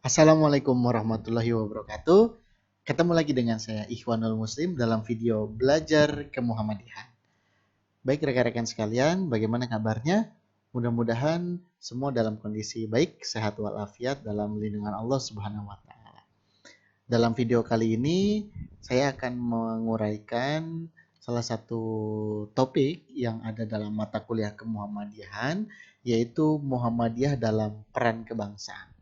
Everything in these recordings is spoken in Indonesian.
Assalamualaikum warahmatullahi wabarakatuh. Ketemu lagi dengan saya Ikhwanul Muslim dalam video belajar kemuhammadiyahan. Baik rekan-rekan sekalian, bagaimana kabarnya? Mudah-mudahan semua dalam kondisi baik, sehat walafiat dalam lindungan Allah Subhanahu wa taala. Dalam video kali ini saya akan menguraikan salah satu topik yang ada dalam mata kuliah kemuhammadiyahan, yaitu Muhammadiyah dalam peran kebangsaan.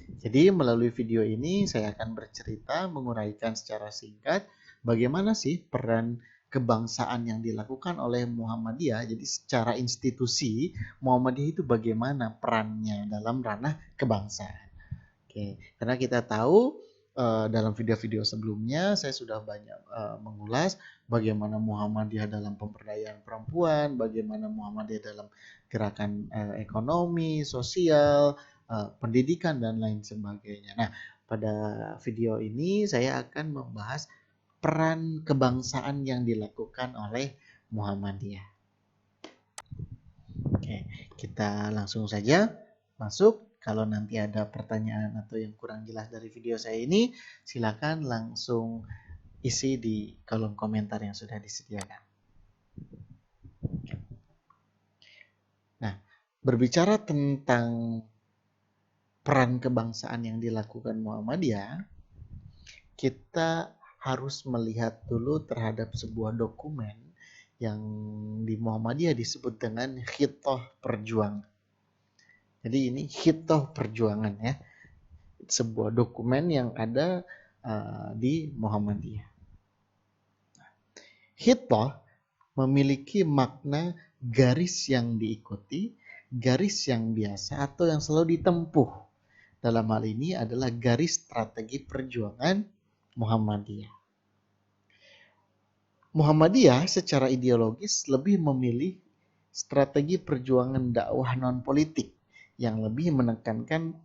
Jadi melalui video ini saya akan bercerita menguraikan secara singkat bagaimana sih peran kebangsaan yang dilakukan oleh Muhammadiyah. Jadi secara institusi Muhammadiyah itu bagaimana perannya dalam ranah kebangsaan. Oke, karena kita tahu dalam video-video sebelumnya saya sudah banyak mengulas bagaimana Muhammadiyah dalam pemberdayaan perempuan, bagaimana Muhammadiyah dalam gerakan ekonomi, sosial, pendidikan dan lain sebagainya. Nah, pada video ini saya akan membahas peran kebangsaan yang dilakukan oleh Muhammadiyah. Oke, kita langsung saja masuk. Kalau nanti ada pertanyaan atau yang kurang jelas dari video saya ini, silakan langsung isi di kolom komentar yang sudah disediakan. Nah, berbicara tentang peran kebangsaan yang dilakukan Muhammadiyah, kita harus melihat dulu terhadap sebuah dokumen yang di Muhammadiyah disebut dengan Khitoh Perjuangan. Jadi ini Khitoh Perjuangan ya, sebuah dokumen yang ada di Muhammadiyah. Khitoh memiliki makna garis yang diikuti, garis yang biasa atau yang selalu ditempuh. Dalam hal ini adalah garis strategi perjuangan Muhammadiyah. Muhammadiyah secara ideologis lebih memilih strategi perjuangan dakwah non-politik yang lebih menekankan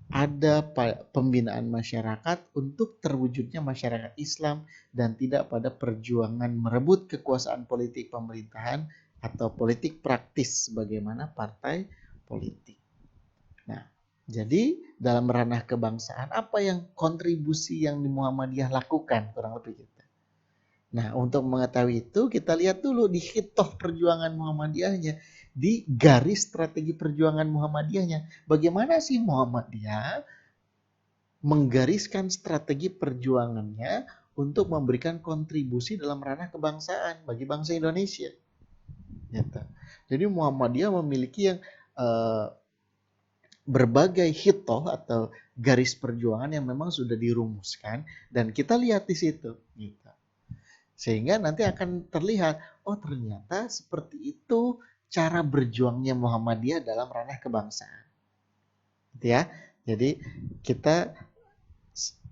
ada pembinaan masyarakat untuk terwujudnya masyarakat Islam dan tidak pada perjuangan merebut kekuasaan politik pemerintahan atau politik praktis sebagaimana partai politik. Nah, jadi dalam ranah kebangsaan apa yang kontribusi yang di Muhammadiyah lakukan kurang lebih gitu. Nah, untuk mengetahui itu kita lihat dulu di khitoh perjuangan Muhammadiyahnya, di garis strategi perjuangan Muhammadiyahnya. Bagaimana sih Muhammadiyah menggariskan strategi perjuangannya untuk memberikan kontribusi dalam ranah kebangsaan bagi bangsa Indonesia. Gitu. Jadi Muhammadiyah memiliki yang berbagai hitoh atau garis perjuangan yang memang sudah dirumuskan dan kita lihat di situ. Gitu. Sehingga nanti akan terlihat, oh ternyata seperti itu cara berjuangnya Muhammadiyah dalam ranah kebangsaan. Gitu ya. Jadi kita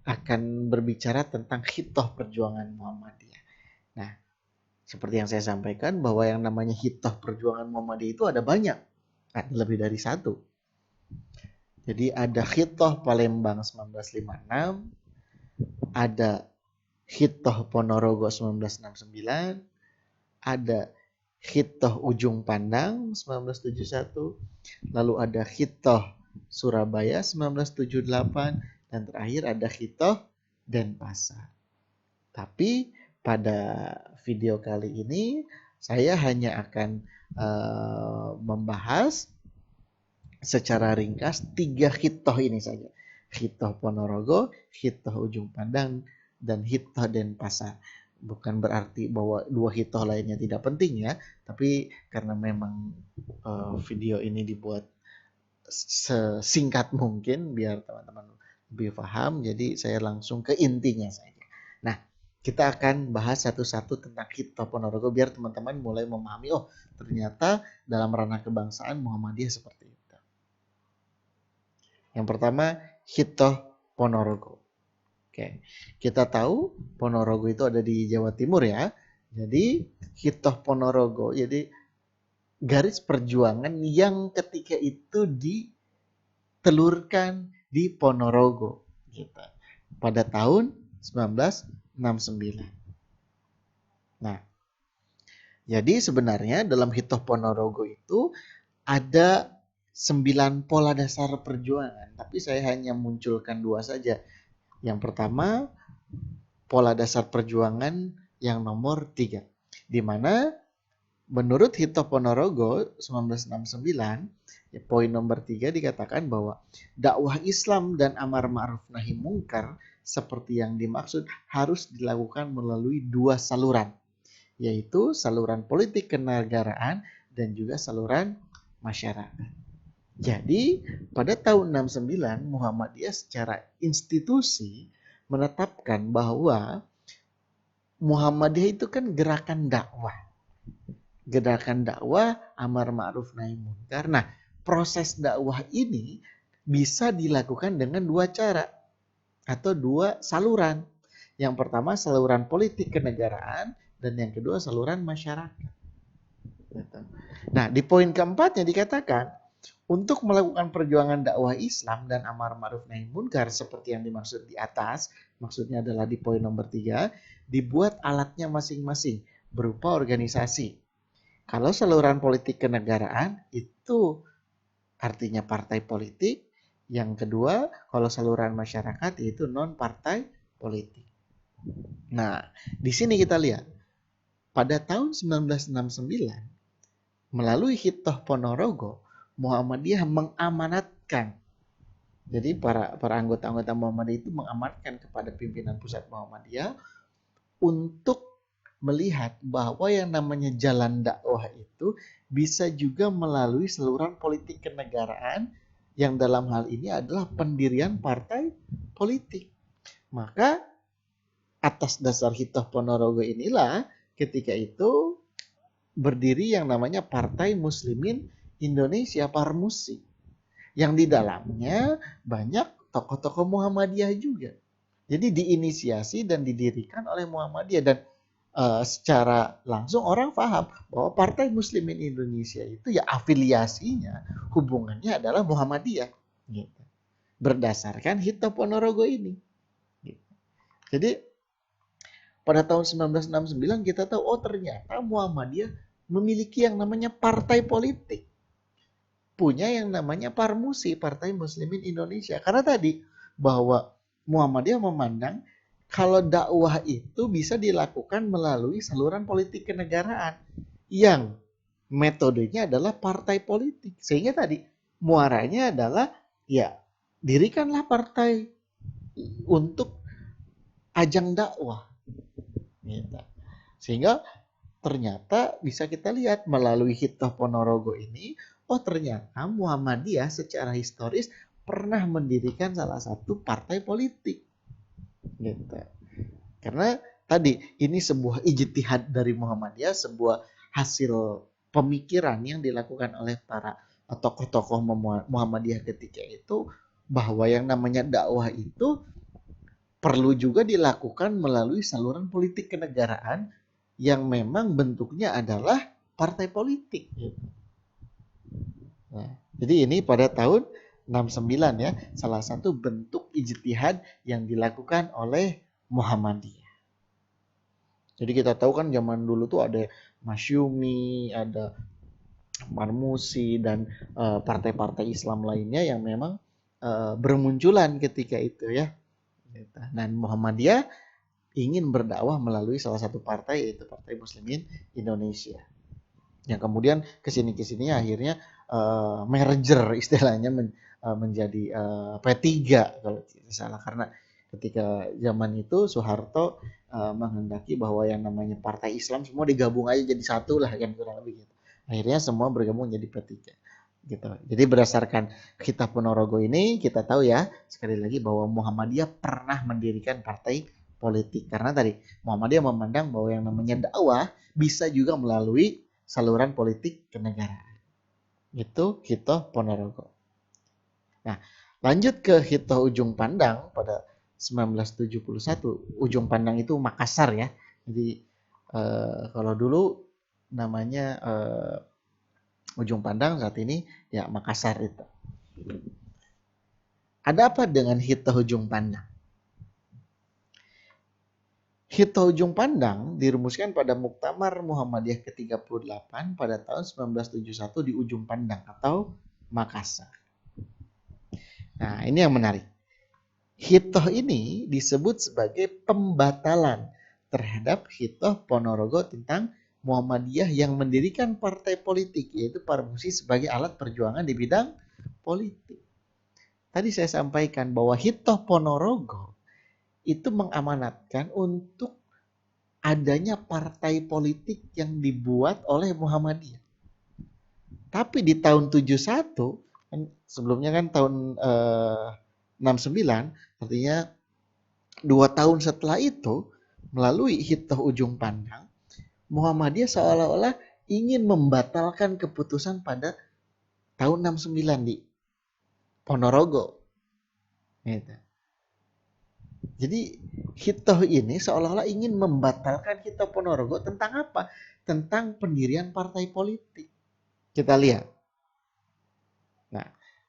akan berbicara tentang hitoh perjuangan Muhammadiyah. Nah, seperti yang saya sampaikan bahwa yang namanya hitoh perjuangan Muhammadiyah itu ada banyak, ada lebih dari satu. Jadi ada hitoh Palembang 1956, ada hitoh Ponorogo 1969, ada hitoh Ujung Pandang 1971, lalu ada hitoh Surabaya 1978, dan terakhir ada hitoh Denpasar. Tapi pada video kali ini saya hanya akan membahas secara ringkas 3 hitoh ini saja. Hitoh Ponorogo, hitoh Ujung Pandang, dan hitoh Denpasar. Bukan berarti bahwa 2 hitoh lainnya tidak penting ya, tapi karena memang video ini dibuat sesingkat mungkin biar teman-teman lebih paham, jadi saya langsung ke intinya saja. Nah, kita akan bahas satu-satu tentang hitoh Ponorogo biar teman-teman mulai memahami, oh ternyata dalam ranah kebangsaan Muhammadiyah seperti itu. Yang pertama, hitoh Ponorogo. Oke, kita tahu Ponorogo itu ada di Jawa Timur ya. Jadi hitoh Ponorogo, jadi garis perjuangan yang ketika itu ditelurkan di Ponorogo gitu, pada tahun 1969. Nah, jadi sebenarnya dalam hitoh Ponorogo itu ada 9 pola dasar perjuangan, tapi saya hanya munculkan 2 saja. Yang pertama, pola dasar perjuangan yang nomor 3, di mana menurut Hito Ponorogo 1969, ya, poin nomor 3 dikatakan bahwa dakwah Islam dan amar ma'ruf nahi mungkar seperti yang dimaksud harus dilakukan melalui 2 saluran, yaitu saluran politik kenegaraan dan juga saluran masyarakat. Jadi pada tahun 69 Muhammadiyah secara institusi menetapkan bahwa Muhammadiyah itu kan gerakan dakwah. Gerakan dakwah amar ma'ruf nahi munkar. Nah, proses dakwah ini bisa dilakukan dengan 2 cara atau 2 saluran. Yang pertama saluran politik kenegaraan dan yang kedua saluran masyarakat. Nah, di poin keempatnya dikatakan untuk melakukan perjuangan dakwah Islam dan amar ma'ruf nahi munkar seperti yang dimaksud di atas, maksudnya adalah di poin nomor 3, dibuat alatnya masing-masing berupa organisasi. Kalau saluran politik kenegaraan itu artinya partai politik. Yang kedua, kalau saluran masyarakat itu non partai politik. Nah, di sini kita lihat pada tahun 1969 melalui Hitoh Ponorogo, Muhammadiyah mengamanatkan. Jadi para anggota-anggota Muhammadiyah itu mengamanatkan kepada pimpinan pusat Muhammadiyah untuk melihat bahwa yang namanya jalan dakwah itu bisa juga melalui saluran politik kenegaraan yang dalam hal ini adalah pendirian partai politik. Maka atas dasar Hitoh Ponorogo inilah ketika itu berdiri yang namanya Partai Muslimin Indonesia, Parmusi, yang di dalamnya banyak tokoh-tokoh Muhammadiyah juga. Jadi diinisiasi dan didirikan oleh Muhammadiyah dan secara langsung orang paham bahwa Partai Muslimin Indonesia itu ya afiliasinya, hubungannya adalah Muhammadiyah, gitu. Berdasarkan Hitoh Ponorogo ini. Gitu. Jadi pada tahun 1969 kita tahu ternyata Muhammadiyah memiliki yang namanya partai politik. Punya yang namanya Parmusi, Partai Muslimin Indonesia. Karena tadi bahwa Muhammadiyah memandang kalau dakwah itu bisa dilakukan melalui saluran politik kenegaraan yang metodenya adalah partai politik. Sehingga tadi muaranya adalah ya dirikanlah partai untuk ajang dakwah. Gitu. Sehingga ternyata bisa kita lihat melalui Hitoh Ponorogo ini, oh ternyata Muhammadiyah secara historis pernah mendirikan salah satu partai politik. Gitu. Karena tadi ini sebuah ijtihad dari Muhammadiyah, sebuah hasil pemikiran yang dilakukan oleh para tokoh-tokoh Muhammadiyah ketika itu, bahwa yang namanya dakwah itu perlu juga dilakukan melalui saluran politik kenegaraan yang memang bentuknya adalah partai politik. Nah, jadi ini pada tahun 69 ya, salah satu bentuk ijtihad yang dilakukan oleh Muhammadiyah. Jadi kita tahu kan zaman dulu tuh ada Masyumi, ada Marmusi dan partai-partai Islam lainnya yang memang bermunculan ketika itu ya. Dan Muhammadiyah ingin berdakwah melalui salah satu partai yaitu Partai Muslimin Indonesia. Yang kemudian kesini akhirnya merger istilahnya menjadi P3 kalau tidak salah, karena ketika zaman itu Soeharto menghendaki bahwa yang namanya partai Islam semua digabung aja jadi satu lah kan, kurang lebih gitu. Akhirnya semua bergabung jadi P3 gitu. Jadi berdasarkan Kitab Ponorogo ini kita tahu ya sekali lagi bahwa Muhammadiyah pernah mendirikan partai politik, karena tadi Muhammadiyah memandang bahwa yang namanya dakwah bisa juga melalui saluran politik kenegaraan. Itu Hitoh Ponorogo. Nah, lanjut ke Hitoh Ujung Pandang pada 1971. Ujung Pandang itu Makassar ya. Jadi kalau dulu namanya Ujung Pandang, saat ini ya Makassar itu. Ada apa dengan Hitoh Ujung Pandang? Hitoh Ujung Pandang dirumuskan pada Muktamar Muhammadiyah ke-38 pada tahun 1971 di Ujung Pandang atau Makassar. Nah, ini yang menarik. Hitoh ini disebut sebagai pembatalan terhadap Hitoh Ponorogo tentang Muhammadiyah yang mendirikan partai politik, yaitu Parmusi sebagai alat perjuangan di bidang politik. Tadi saya sampaikan bahwa Hitoh Ponorogo itu mengamanatkan untuk adanya partai politik yang dibuat oleh Muhammadiyah. Tapi di tahun 71, sebelumnya kan tahun 69, artinya 2 tahun setelah itu, melalui Hitoh Ujung Pandang, Muhammadiyah seolah-olah ingin membatalkan keputusan pada tahun 69 di Ponorogo. Gitu. Jadi Hitoh ini seolah-olah ingin membatalkan Hitoh Ponorogo tentang apa? Tentang pendirian partai politik. Kita lihat. Nah,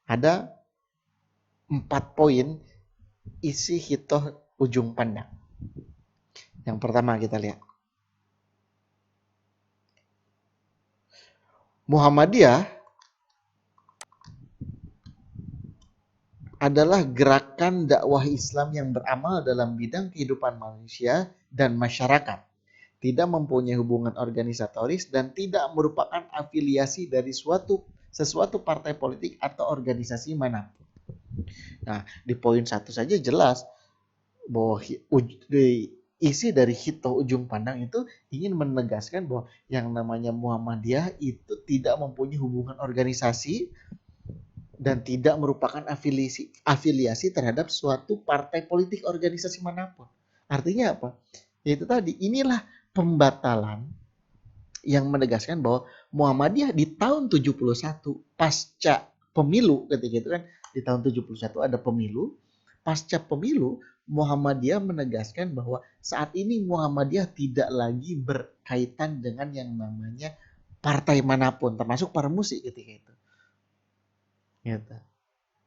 ada 4 poin isi Hitoh Ujung Pandang. Yang pertama kita lihat. Muhammadiyah adalah gerakan dakwah Islam yang beramal dalam bidang kehidupan manusia dan masyarakat. Tidak mempunyai hubungan organisatoris dan tidak merupakan afiliasi dari sesuatu partai politik atau organisasi manapun. Nah, di poin 1 saja jelas bahwa isi dari Hitoh Ujung Pandang itu ingin menegaskan bahwa yang namanya Muhammadiyah itu tidak mempunyai hubungan organisasi dan tidak merupakan afiliasi terhadap suatu partai politik organisasi manapun. Artinya apa? Yaitu tadi, inilah pembatalan yang menegaskan bahwa Muhammadiyah di tahun 71 pasca pemilu, ketika itu kan di tahun 71 ada pemilu, pasca pemilu Muhammadiyah menegaskan bahwa saat ini Muhammadiyah tidak lagi berkaitan dengan yang namanya partai manapun, termasuk Parmusi ketika itu. Gitu.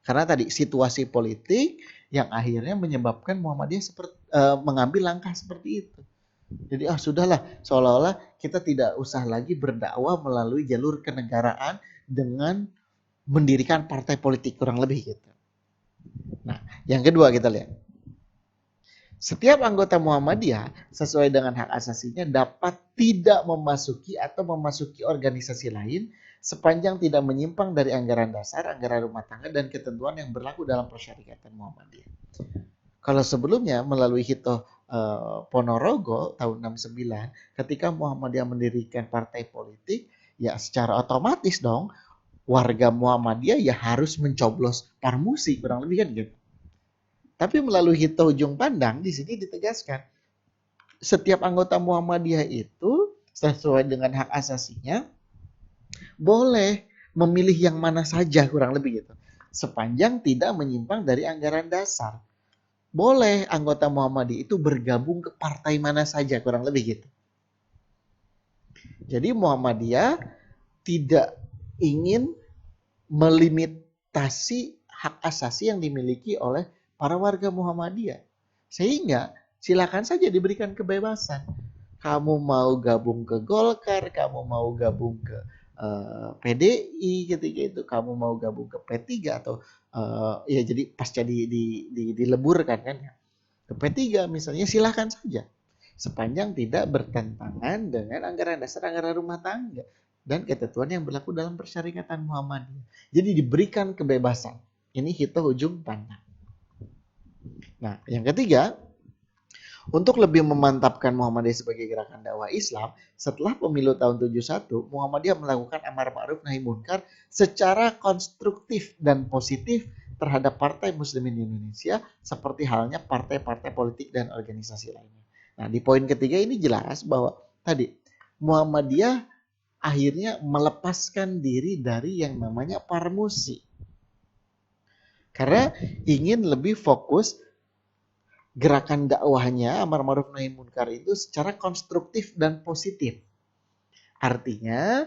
Karena tadi situasi politik yang akhirnya menyebabkan Muhammadiyah mengambil langkah seperti itu. Jadi sudahlah, seolah-olah kita tidak usah lagi berdakwah melalui jalur kenegaraan dengan mendirikan partai politik, kurang lebih gitu. Nah, yang kedua kita lihat. Setiap anggota Muhammadiyah sesuai dengan hak asasinya dapat tidak memasuki atau memasuki organisasi lain sepanjang tidak menyimpang dari anggaran dasar, anggaran rumah tangga, dan ketentuan yang berlaku dalam persyarikatan Muhammadiyah. Kalau sebelumnya melalui Hitoh Ponorogo tahun 69, ketika Muhammadiyah mendirikan partai politik, ya secara otomatis dong warga Muhammadiyah ya harus mencoblos Parmusi, kurang lebih kan gitu. Tapi melalui Hitoh Ujung Pandang di sini ditegaskan setiap anggota Muhammadiyah itu sesuai dengan hak asasinya boleh memilih yang mana saja, kurang lebih gitu. Sepanjang tidak menyimpang dari anggaran dasar. Boleh anggota Muhammadiyah itu bergabung ke partai mana saja, kurang lebih gitu. Jadi Muhammadiyah tidak ingin melimitasi hak asasi yang dimiliki oleh para warga Muhammadiyah. Sehingga silakan saja diberikan kebebasan. Kamu mau gabung ke Golkar, kamu mau gabung ke PDI ketika itu, kamu mau gabung ke P3 atau ya jadi pasca dileburkan kan ya. Ke P3 misalnya silakan saja. Sepanjang tidak bertentangan dengan anggaran dasar, anggaran rumah tangga dan ketentuan yang berlaku dalam persyarikatan Muhammadiyah. Jadi diberikan kebebasan. Ini Hitoh Ujung Pandang. Nah, yang ketiga, untuk lebih memantapkan Muhammadiyah sebagai gerakan dakwah Islam, setelah pemilu tahun 71, Muhammadiyah melakukan amar ma'ruf nahi munkar secara konstruktif dan positif terhadap partai muslimin di Indonesia seperti halnya partai-partai politik dan organisasi lainnya. Nah, di poin ketiga ini jelas bahwa tadi Muhammadiyah akhirnya melepaskan diri dari yang namanya Parmusi. Karena ingin lebih fokus gerakan dakwahnya amar ma'ruf nahi munkar itu secara konstruktif dan positif. Artinya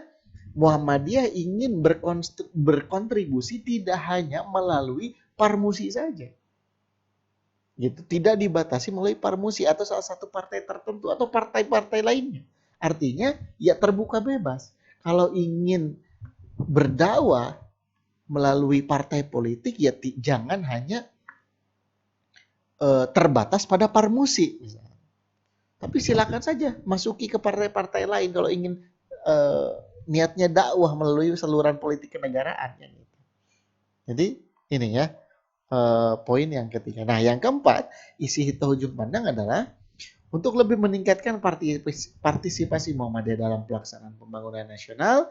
Muhammadiyah ingin berkontribusi tidak hanya melalui Parmusi saja. Gitu, tidak dibatasi melalui Parmusi atau salah satu partai tertentu atau partai-partai lainnya. Artinya ya terbuka bebas. Kalau ingin berdakwah melalui partai politik ya jangan hanya terbatas pada parmusi misalnya. Tapi silakan saja masuki ke partai-partai lain kalau ingin niatnya dakwah melalui saluran politik kenegaraan. Gitu. Jadi ini ya poin yang ketiga. Nah yang keempat, isi hitoh ujung pandang adalah untuk lebih meningkatkan partisipasi Muhammadiyah dalam pelaksanaan pembangunan nasional,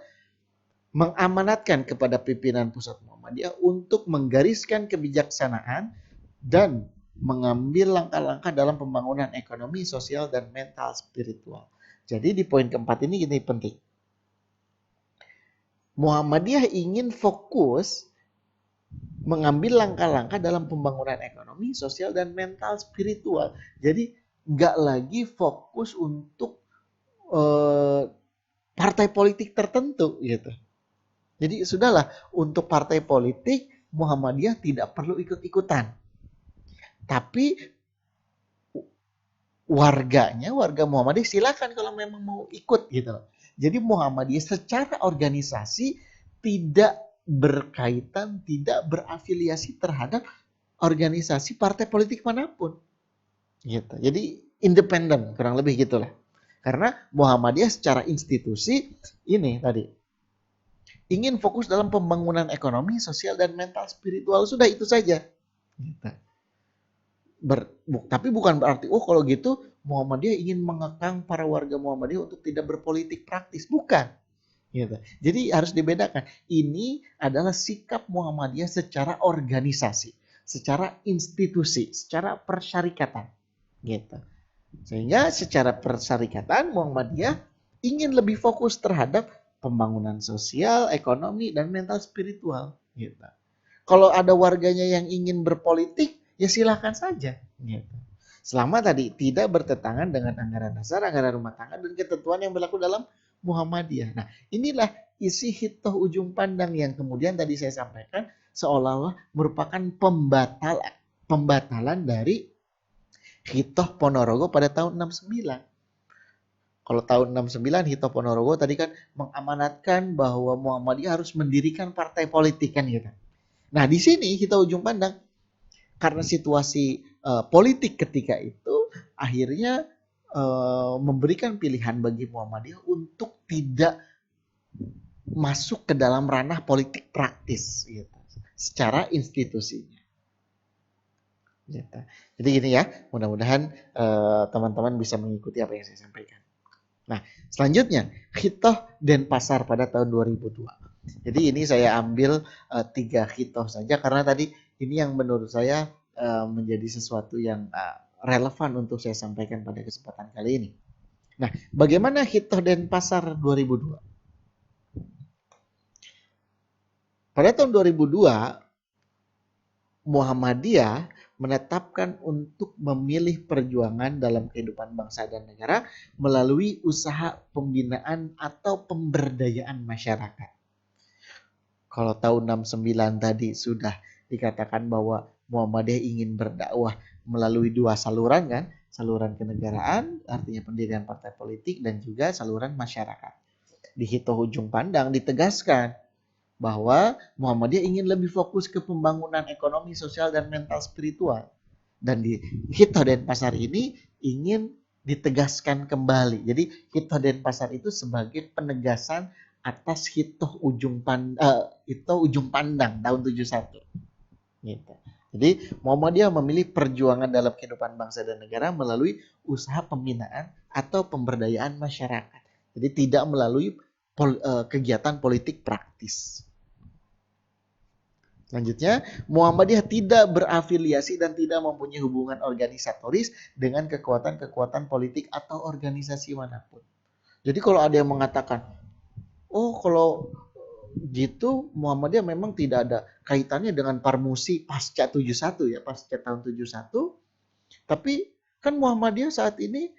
mengamanatkan kepada pimpinan pusat Muhammadiyah untuk menggariskan kebijaksanaan dan mengambil langkah-langkah dalam pembangunan ekonomi, sosial, dan mental spiritual. Jadi di poin keempat ini penting. Muhammadiyah ingin fokus mengambil langkah-langkah dalam pembangunan ekonomi, sosial, dan mental spiritual. Jadi nggak lagi fokus untuk partai politik tertentu gitu. Jadi sudahlah, untuk partai politik Muhammadiyah tidak perlu ikut-ikutan. Tapi warga Muhammadiyah silakan kalau memang mau ikut gitu. Jadi Muhammadiyah secara organisasi tidak berkaitan, tidak berafiliasi terhadap organisasi partai politik manapun. Gitu. Jadi independen, kurang lebih gitulah. Karena Muhammadiyah secara institusi ini tadi ingin fokus dalam pembangunan ekonomi, sosial, dan mental spiritual. Sudah itu saja. Gitu. Tapi bukan berarti kalau gitu Muhammadiyah ingin mengekang para warga Muhammadiyah untuk tidak berpolitik praktis. Bukan. Gitu. Jadi harus dibedakan. Ini adalah sikap Muhammadiyah secara organisasi, secara institusi, secara persyarikatan. Gitu. Sehingga secara persyarikatan Muhammadiyah ingin lebih fokus terhadap pembangunan sosial, ekonomi, dan mental spiritual. Gitu. Kalau ada warganya yang ingin berpolitik, ya silahkan saja. Gitu. Selama tadi tidak bertentangan dengan anggaran dasar, anggaran rumah tangga, dan ketentuan yang berlaku dalam Muhammadiyah. Nah, inilah isi hitoh ujung pandang yang kemudian tadi saya sampaikan seolah-olah merupakan pembatalan dari hitoh Ponorogo pada tahun 69. Kalau tahun 69 hitoh Ponorogo tadi kan mengamanatkan bahwa Muhammadiyah harus mendirikan partai politik kan gitu. Nah, di sini hitoh ujung pandang karena situasi politik ketika itu akhirnya memberikan pilihan bagi Muhammadiyah untuk tidak masuk ke dalam ranah politik praktis gitu, secara institusinya. Gitu. Jadi gini ya, mudah-mudahan teman-teman bisa mengikuti apa yang saya sampaikan. Nah, selanjutnya hitoh Denpasar pada tahun 2002. Jadi ini saya ambil 3 hitoh saja karena tadi ini yang menurut saya menjadi sesuatu yang relevan untuk saya sampaikan pada kesempatan kali ini. Nah, bagaimana hitoh Denpasar 2002? Pada tahun 2002, Muhammadiyah menetapkan untuk memilih perjuangan dalam kehidupan bangsa dan negara melalui usaha pembinaan atau pemberdayaan masyarakat. Kalau tahun 69 tadi sudah dikatakan bahwa Muhammadiyah ingin berdakwah melalui 2 saluran kan, saluran kenegaraan artinya pendirian partai politik dan juga saluran masyarakat. Di hitoh ujung pandang ditegaskan bahwa Muhammadiyah ingin lebih fokus ke pembangunan ekonomi, sosial, dan mental spiritual. Dan di hitoh Denpasar ini ingin ditegaskan kembali. Jadi hitoh Denpasar itu sebagai penegasan atas hitoh ujung pandang tahun 71. Gitu. Jadi Muhammadiyah memilih perjuangan dalam kehidupan bangsa dan negara melalui usaha pembinaan atau pemberdayaan masyarakat. Jadi tidak melalui kegiatan politik praktis. Selanjutnya, Muhammadiyah tidak berafiliasi dan tidak mempunyai hubungan organisatoris dengan kekuatan-kekuatan politik atau organisasi manapun. Jadi kalau ada yang mengatakan, kalau gitu Muhammadiyah memang tidak ada kaitannya dengan Parmusi pasca 71 ya, pasca tahun 71. Tapi kan Muhammadiyah saat ini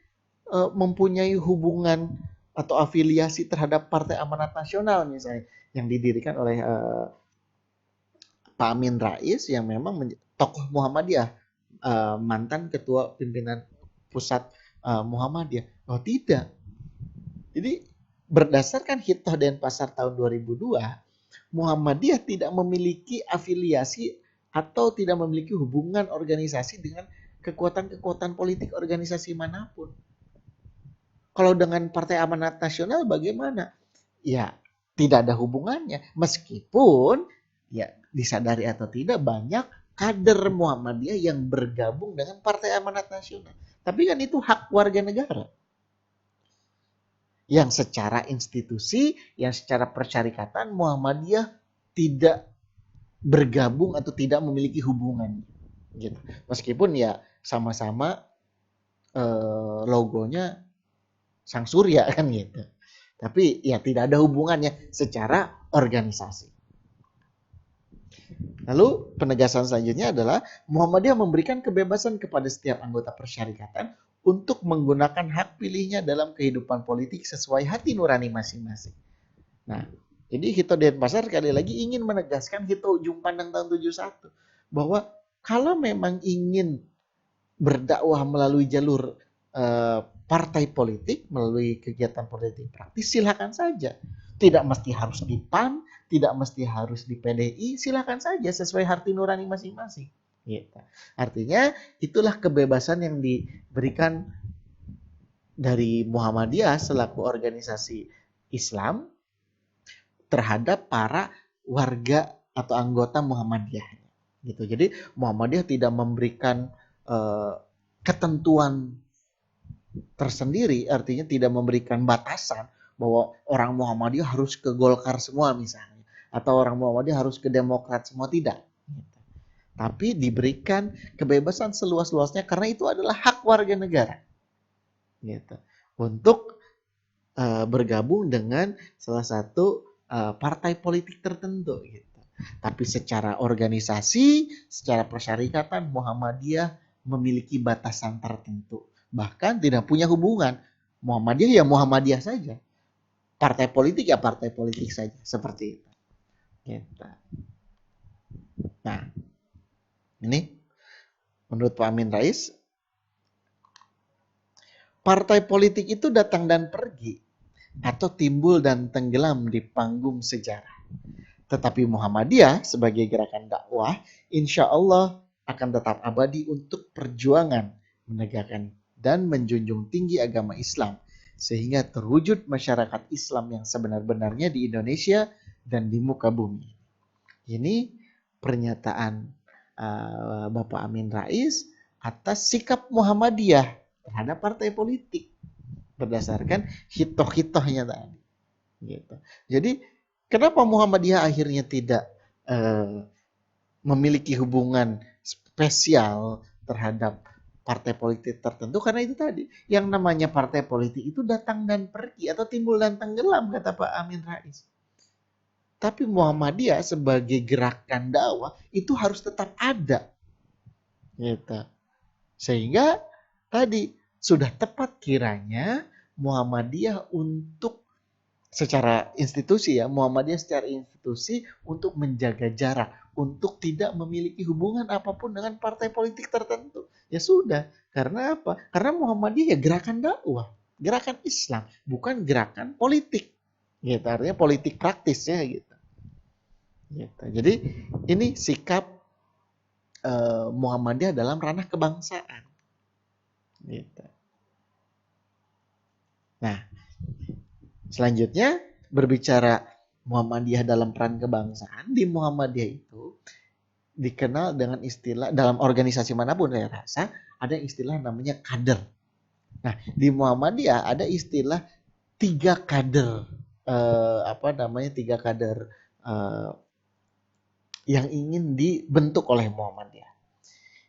mempunyai hubungan atau afiliasi terhadap Partai Amanat Nasional misalnya yang didirikan oleh Pak Amin Rais yang memang tokoh Muhammadiyah, mantan ketua pimpinan pusat Muhammadiyah. Oh tidak. Jadi berdasarkan hitoh Denpasar tahun 2002, Muhammadiyah tidak memiliki afiliasi atau tidak memiliki hubungan organisasi dengan kekuatan-kekuatan politik organisasi manapun. Kalau dengan Partai Amanat Nasional bagaimana? Ya, tidak ada hubungannya. Meskipun ya disadari atau tidak banyak kader Muhammadiyah yang bergabung dengan Partai Amanat Nasional. Tapi kan itu hak warga negara. Yang secara institusi, yang secara persyarikatan Muhammadiyah tidak bergabung atau tidak memiliki hubungan gitu. Meskipun ya sama-sama logonya Sang Surya kan gitu. Tapi ya tidak ada hubungannya secara organisasi. Lalu penegasan selanjutnya adalah Muhammadiyah memberikan kebebasan kepada setiap anggota persyarikatan untuk menggunakan hak pilihnya dalam kehidupan politik sesuai hati nurani masing-masing. Nah, jadi Hito Denpasar sekali lagi ingin menegaskan Hito Ujung Pandang tahun 71 bahwa kalau memang ingin berdakwah melalui jalur partai politik, melalui kegiatan politik praktis, silakan saja. Tidak mesti harus di PAN, tidak mesti harus di PDI, silakan saja sesuai hati nurani masing-masing. Gitu. Artinya itulah kebebasan yang diberikan dari Muhammadiyah selaku organisasi Islam terhadap para warga atau anggota Muhammadiyah. Gitu. Jadi Muhammadiyah tidak memberikan ketentuan tersendiri, artinya tidak memberikan batasan bahwa orang Muhammadiyah harus ke Golkar semua misalnya, atau orang Muhammadiyah harus ke Demokrat semua, tidak. Tapi diberikan kebebasan seluas-luasnya karena itu adalah hak warga negara. Gitu. Untuk bergabung dengan salah satu partai politik tertentu gitu. Tapi secara organisasi, secara persyarikatan Muhammadiyah memiliki batasan tertentu. Bahkan tidak punya hubungan. Muhammadiyah ya Muhammadiyah saja. Partai politik ya partai politik saja. Seperti itu. Gitu. Nah, ini menurut Pak Amin Rais, partai politik itu datang dan pergi atau timbul dan tenggelam di panggung sejarah. Tetapi Muhammadiyah sebagai gerakan dakwah, insya Allah akan tetap abadi untuk perjuangan menegakkan dan menjunjung tinggi agama Islam, sehingga terwujud masyarakat Islam yang sebenar-benarnya di Indonesia dan di muka bumi. Ini pernyataan Bapak Amin Rais atas sikap Muhammadiyah terhadap partai politik berdasarkan hitoh-hitohnya tadi. Gitu. Jadi kenapa Muhammadiyah akhirnya tidak memiliki hubungan spesial terhadap partai politik tertentu? Karena itu tadi, yang namanya partai politik itu datang dan pergi atau timbul dan tenggelam, kata Pak Amin Rais. Tapi Muhammadiyah sebagai gerakan dakwah itu harus tetap ada. Gitu. Sehingga tadi sudah tepat kiranya Muhammadiyah untuk secara institusi ya, Muhammadiyah secara institusi untuk menjaga jarak, untuk tidak memiliki hubungan apapun dengan partai politik tertentu. Ya sudah, karena apa? Karena Muhammadiyah ya gerakan dakwah, gerakan Islam, bukan gerakan politik. Gitu, artinya politik praktis ya gitu. Gitu. Jadi ini sikap Muhammadiyah dalam ranah kebangsaan. Gitu. Nah, selanjutnya berbicara Muhammadiyah dalam peran kebangsaan, di Muhammadiyah itu dikenal dengan istilah, dalam organisasi manapun saya rasa ada istilah namanya kader. Nah, di Muhammadiyah ada istilah tiga kader, tiga kader yang ingin dibentuk oleh Muhammadiyah.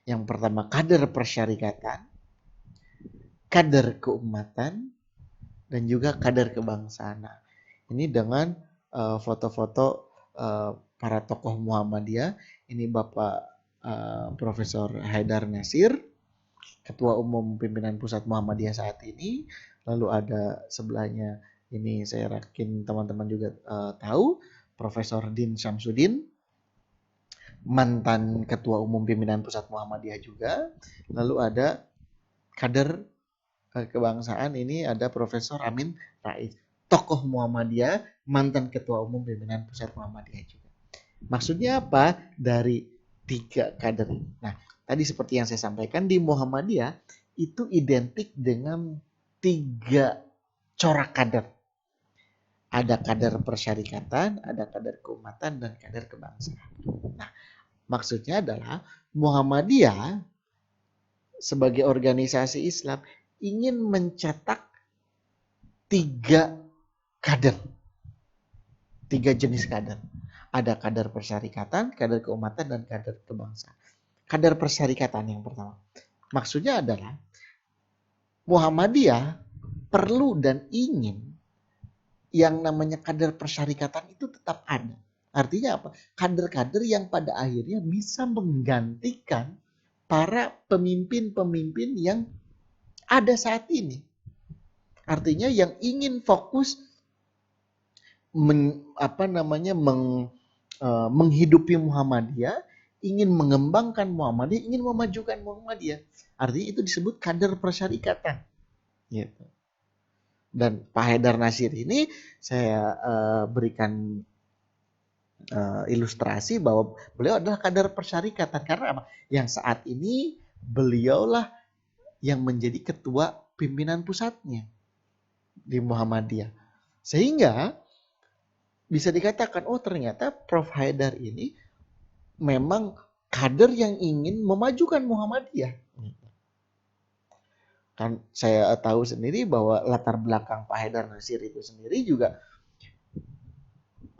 Yang pertama kader persyarikatan, kader keumatan, dan juga kader kebangsaan. Nah, ini dengan foto-foto para tokoh Muhammadiyah. Ini Bapak Profesor Haidar Nasir, Ketua Umum Pimpinan Pusat Muhammadiyah saat ini. Lalu ada sebelahnya, ini saya yakin teman-teman juga tahu, Profesor Din Syamsuddin, mantan Ketua Umum Pimpinan Pusat Muhammadiyah juga. Lalu ada kader kebangsaan, ini ada Profesor Amin Rais, tokoh Muhammadiyah mantan Ketua Umum Pimpinan Pusat Muhammadiyah juga. Maksudnya apa? Dari 3 kader ini. Nah, tadi seperti yang saya sampaikan, di Muhammadiyah itu identik dengan 3 corak kader. Ada kader persyarikatan, ada kader keumatan, dan kader kebangsaan. Nah, maksudnya adalah Muhammadiyah sebagai organisasi Islam ingin mencetak 3 kader, 3 jenis kader. Ada kader persyarikatan, kader keumatan, dan kader kebangsaan. Kader persyarikatan yang pertama. Maksudnya adalah Muhammadiyah perlu dan ingin yang namanya kader persyarikatan itu tetap ada. Artinya apa? Kader-kader yang pada akhirnya bisa menggantikan para pemimpin-pemimpin yang ada saat ini. Artinya yang ingin fokus menghidupi Muhammadiyah, ingin mengembangkan Muhammadiyah, ingin memajukan Muhammadiyah. Artinya itu disebut kader persyarikatan. Gitu. Dan Pak Haidar Nasir ini saya berikan ilustrasi bahwa beliau adalah kader persyarikatan. Karena apa? Yang saat ini beliaulah yang menjadi ketua pimpinan pusatnya di Muhammadiyah. Sehingga bisa dikatakan, oh ternyata Prof. Haidar ini memang kader yang ingin memajukan Muhammadiyah. Kan saya tahu sendiri bahwa latar belakang Pak Haidar Nasir itu sendiri juga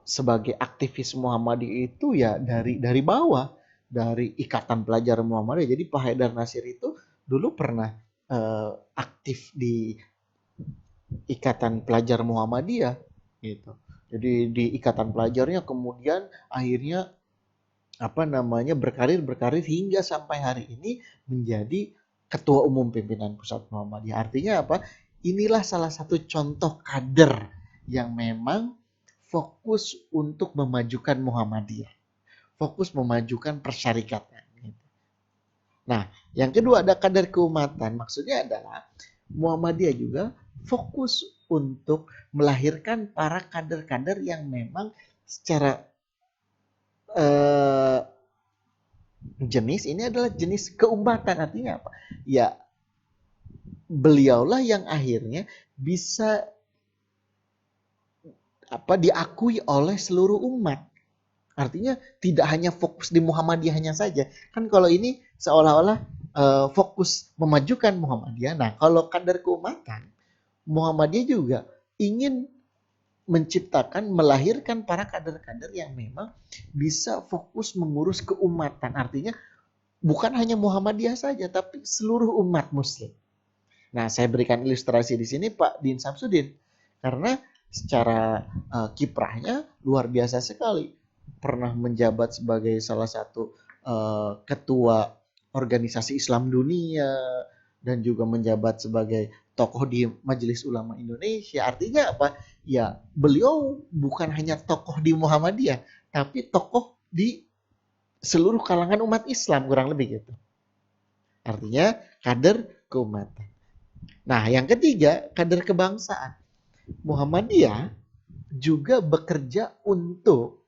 sebagai aktivis Muhammadiyah itu ya dari bawah, dari Ikatan Pelajar Muhammadiyah. Jadi Pak Haidar Nasir itu dulu pernah aktif di Ikatan Pelajar Muhammadiyah gitu. Jadi di Ikatan Pelajarnya kemudian akhirnya berkarir hingga sampai hari ini menjadi Ketua Umum Pimpinan Pusat Muhammadiyah. Artinya apa? Inilah salah satu contoh kader yang memang fokus untuk memajukan Muhammadiyah. Fokus memajukan persyarikatan. Nah, yang kedua ada kader keumatan. Maksudnya adalah Muhammadiyah juga fokus untuk melahirkan para kader-kader yang memang secara jenis ini adalah jenis keumatan. Artinya apa? Ya, beliaulah yang akhirnya bisa diakui oleh seluruh umat. Artinya tidak hanya fokus di Muhammadiyahnya saja. Kan kalau ini seolah-olah fokus memajukan Muhammadiyah. Nah, kalau kader keumatan, Muhammadiyah juga ingin menciptakan, melahirkan para kader-kader yang memang bisa fokus mengurus keumatan. Artinya bukan hanya Muhammadiyah saja, tapi seluruh umat muslim. Nah, saya berikan ilustrasi di sini Pak Din Samsudin. Karena secara kiprahnya luar biasa sekali. Pernah menjabat sebagai salah satu ketua organisasi Islam dunia, dan juga menjabat sebagai tokoh di Majelis Ulama Indonesia. Artinya apa? Ya, beliau bukan hanya tokoh di Muhammadiyah, tapi tokoh di seluruh kalangan umat Islam, kurang lebih gitu. Artinya kader keumatan. Nah, yang ketiga, kader kebangsaan. Muhammadiyah juga bekerja untuk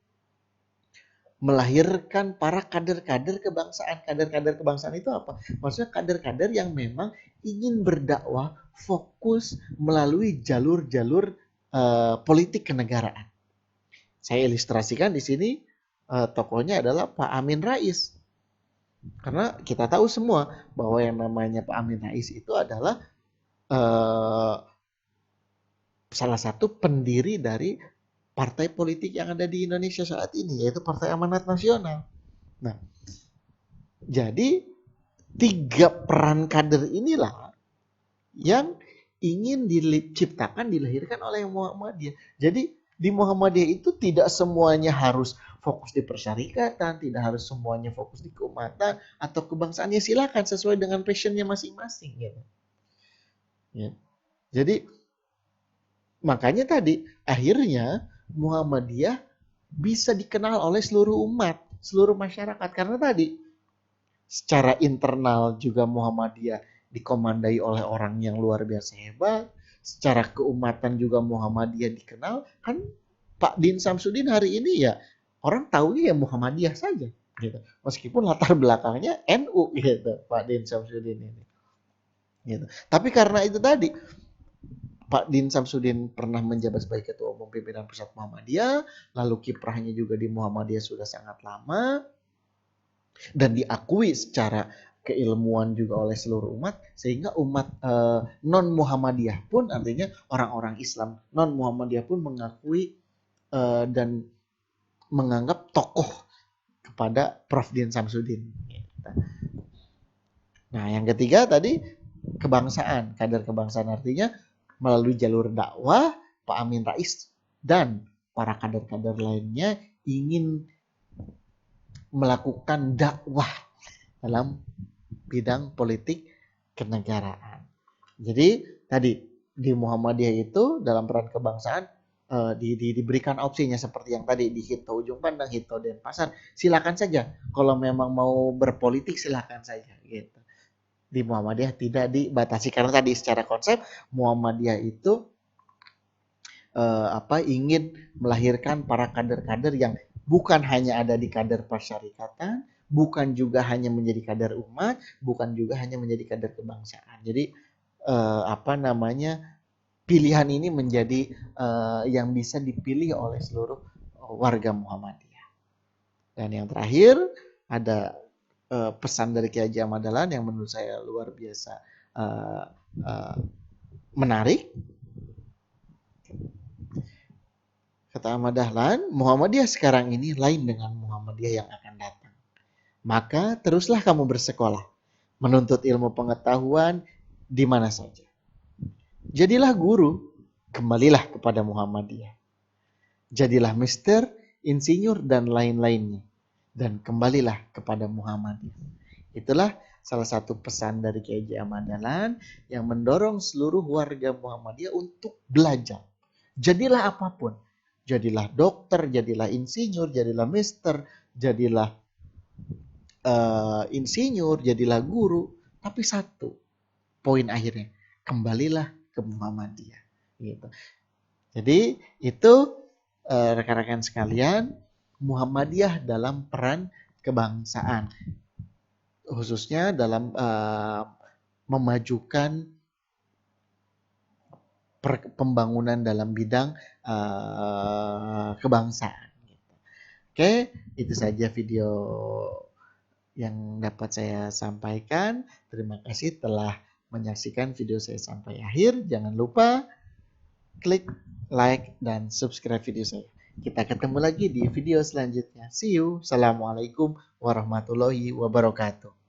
melahirkan para kader-kader kebangsaan. Kader-kader kebangsaan itu apa? Maksudnya kader-kader yang memang ingin berdakwah fokus melalui jalur-jalur politik kenegaraan. Saya ilustrasikan di sini tokohnya adalah Pak Amin Rais. Karena kita tahu semua bahwa yang namanya Pak Amin Rais itu adalah salah satu pendiri dari partai politik yang ada di Indonesia saat ini, yaitu Partai Amanat Nasional. Nah, jadi 3 peran kader inilah yang ingin diciptakan, dilahirkan oleh Muhammadiyah. Jadi di Muhammadiyah itu tidak semuanya harus fokus di persyarikatan, tidak harus semuanya fokus di keumatan atau kebangsaan. Ya silakan sesuai dengan passionnya masing-masing. Gitu. Ya. Jadi makanya tadi akhirnya Muhammadiyah bisa dikenal oleh seluruh umat, seluruh masyarakat. Karena tadi secara internal juga Muhammadiyah dikomandai oleh orang yang luar biasa hebat. Secara keumatan juga Muhammadiyah dikenal. Kan Pak Din Samsudin hari ini ya orang tahunya ya Muhammadiyah saja gitu. Meskipun latar belakangnya NU gitu, Pak Din Samsudin ini. Gitu. Tapi karena itu tadi Pak Din Samsudin pernah menjabat sebagai Ketua Umum Pimpinan Pusat Muhammadiyah, lalu kiprahnya juga di Muhammadiyah sudah sangat lama dan diakui secara keilmuan juga oleh seluruh umat, sehingga umat non Muhammadiyah pun, artinya orang-orang Islam non Muhammadiyah pun mengakui dan menganggap tokoh kepada Prof. Din Samsudin. Nah, yang ketiga tadi kebangsaan, kadar kebangsaan, artinya melalui jalur dakwah Pak Amin Rais dan para kader-kader lainnya ingin melakukan dakwah dalam bidang politik kenegaraan. Jadi tadi di Muhammadiyah itu dalam peran kebangsaan diberikan opsinya seperti yang tadi di Hito Ujung Pandang, Hito Denpasar. Silakan saja. Kalau memang mau berpolitik silakan saja gitu. Di Muhammadiyah tidak dibatasi karena tadi secara konsep Muhammadiyah itu ingin melahirkan para kader-kader yang bukan hanya ada di kader persyarikatan, bukan juga hanya menjadi kader umat, bukan juga hanya menjadi kader kebangsaan. Jadi pilihan ini menjadi yang bisa dipilih oleh seluruh warga Muhammadiyah. Dan yang terakhir ada pesan dari Kiai Haji Ahmad Dahlan yang menurut saya luar biasa uh, uh, menarik. Kata Ahmad Dahlan, Muhammadiyah sekarang ini lain dengan Muhammadiyah yang akan datang. Maka teruslah kamu bersekolah, menuntut ilmu pengetahuan di mana saja. Jadilah guru, kembalilah kepada Muhammadiyah. Jadilah mister, insinyur, dan lain-lainnya. Dan kembalilah kepada Muhammadiyah. Itulah salah satu pesan dari Kiai Haji Ahmad Dahlan yang mendorong seluruh warga Muhammadiyah untuk belajar. Jadilah apapun. Jadilah dokter, jadilah insinyur, jadilah mister, jadilah insinyur, jadilah guru. Tapi satu poin akhirnya, kembalilah ke Muhammadiyah. Gitu. Jadi itu rekan-rekan sekalian, Muhammadiyah dalam peran kebangsaan, khususnya dalam memajukan pembangunan dalam bidang kebangsaan. Oke, itu saja video yang dapat saya sampaikan. Terima kasih telah menyaksikan video saya sampai akhir. Jangan lupa klik like dan subscribe video saya. Kita ketemu lagi di video selanjutnya. See you. Assalamualaikum warahmatullahi wabarakatuh.